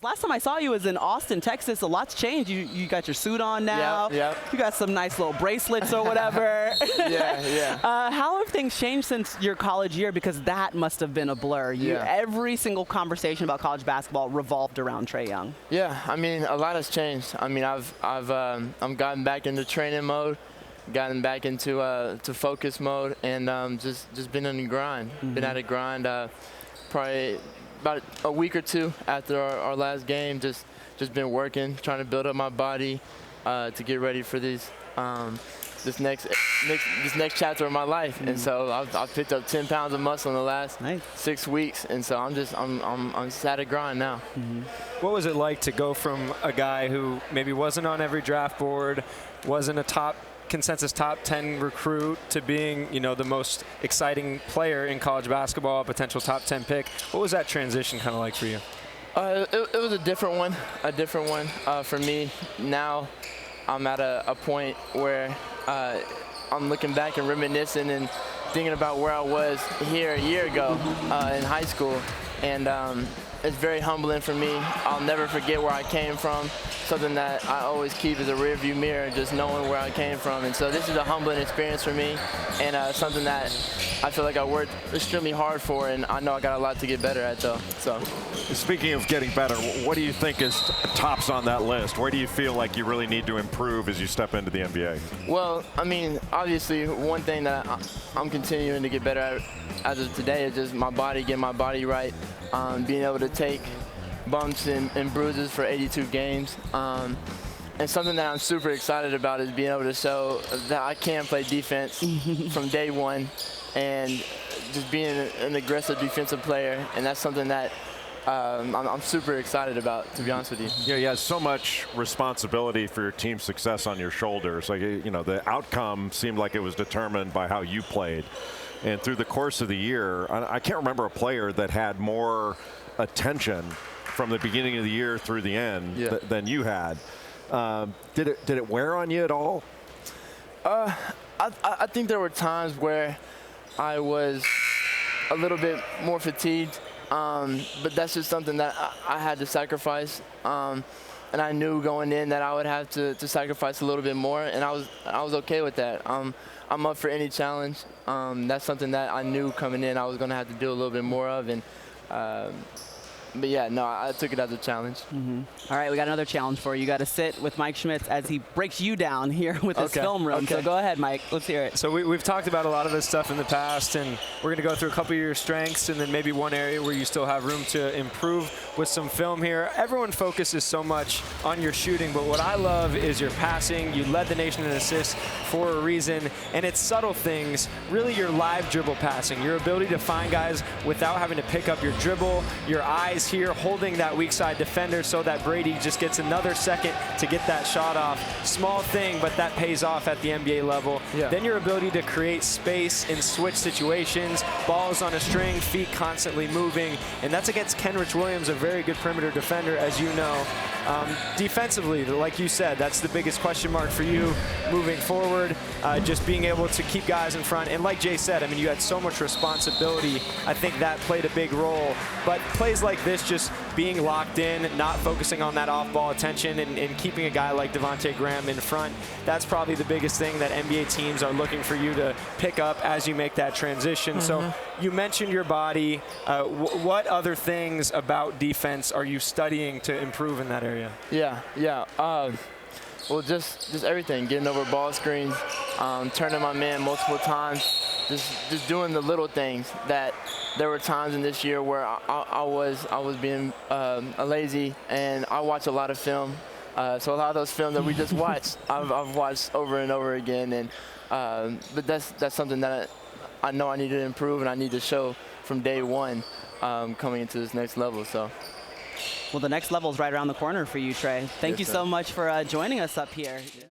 Last time I saw you was in Austin, Texas. A lot's changed. You got your suit on now. Yep. You got some nice little bracelets or whatever. Yeah. How have things changed since your college year? Because that must have been a blur. Every single conversation about college basketball revolved around Trae Young. Yeah, I mean, a lot has changed. I mean, I've gotten back into training mode, gotten back into to focus mode, and just been on the grind. Been at a grind probably about a week or two after our last game. Just been working, trying to build up my body to get ready for this next chapter of my life. And so I've picked up 10 pounds of muscle in the last 6 weeks, and so I'm just at a grind now. What was it like to go from a guy who maybe wasn't on every draft board, wasn't a consensus top 10 recruit, to being, the most exciting player in college basketball, a potential top 10 pick? What was that transition kind of like for you? It was a different one for me. Now I'm at a point where I'm looking back and reminiscing and thinking about where I was here a year ago in high school, and it's very humbling for me. I'll never forget where I came from. Something that I always keep as a rearview mirror, just knowing where I came from. And so this is a humbling experience for me, and something that I feel like I worked extremely hard for, and I know I got a lot to get better at, though. So, speaking of getting better, what do you think is tops on that list? Where do you feel like you really need to improve as you step into the NBA? Well, I mean, obviously, one thing that I'm continuing to get better at as of today is just my body, getting my body right, being able to take bumps and bruises for 82 games. And something that I'm super excited about is being able to show that I can play defense from day one, and just being an aggressive defensive player. And that's something that I'm super excited about, to be honest with you. Yeah, you have so much responsibility for your team's success on your shoulders. Like, the outcome seemed like it was determined by how you played. And through the course of the year, I can't remember a player that had more attention from the beginning of the year through the end than you had. Did it wear on you at all? I think there were times where I was a little bit more fatigued, but that's just something that I had to sacrifice. And I knew going in that I would have to sacrifice a little bit more, and I was okay with that. I'm up for any challenge. That's something that I knew coming in I was going to have to do a little bit more of, and but yeah, no, I took it as a challenge. All right, we got another challenge for you. You got to sit with Mike Schmitz as he breaks you down here with his film room. So go ahead, Mike. Let's hear it. So we've talked about a lot of this stuff in the past, and we're going to go through a couple of your strengths and then maybe one area where you still have room to improve with some film here. Everyone focuses so much on your shooting, but what I love is your passing. You led the nation in assists for a reason, and it's subtle things, really your live dribble passing, your ability to find guys without having to pick up your dribble, your eyes here holding that weak side defender so that Brady just gets another second to get that shot off. Small thing, but that pays off at the NBA level. Then your ability to create space in switch situations, balls on a string, feet constantly moving, and that's against Kenrich Williams, a very good perimeter defender, as you know. Defensively, like you said, that's the biggest question mark for you moving forward, just being able to keep guys in front. And like Jay said, I mean, you had so much responsibility. I think that played a big role. But plays like this, just being locked in, not focusing on that off-ball attention, and keeping a guy like Devontae Graham in front, that's probably the biggest thing that NBA teams are looking for you to pick up as you make that transition. So you mentioned your body. What other things about defense are you studying to improve in that area? Well, just everything, getting over ball screens, turning my man multiple times, just doing the little things that there were times in this year where I was being lazy, and I watch a lot of film. So a lot of those films that we just watched, I've watched over and over again, and but that's something that I know I need to improve, and I need to show from day one coming into this next level. So. Well, the next level is right around the corner for you, Trae. Thank you so much for joining us up here.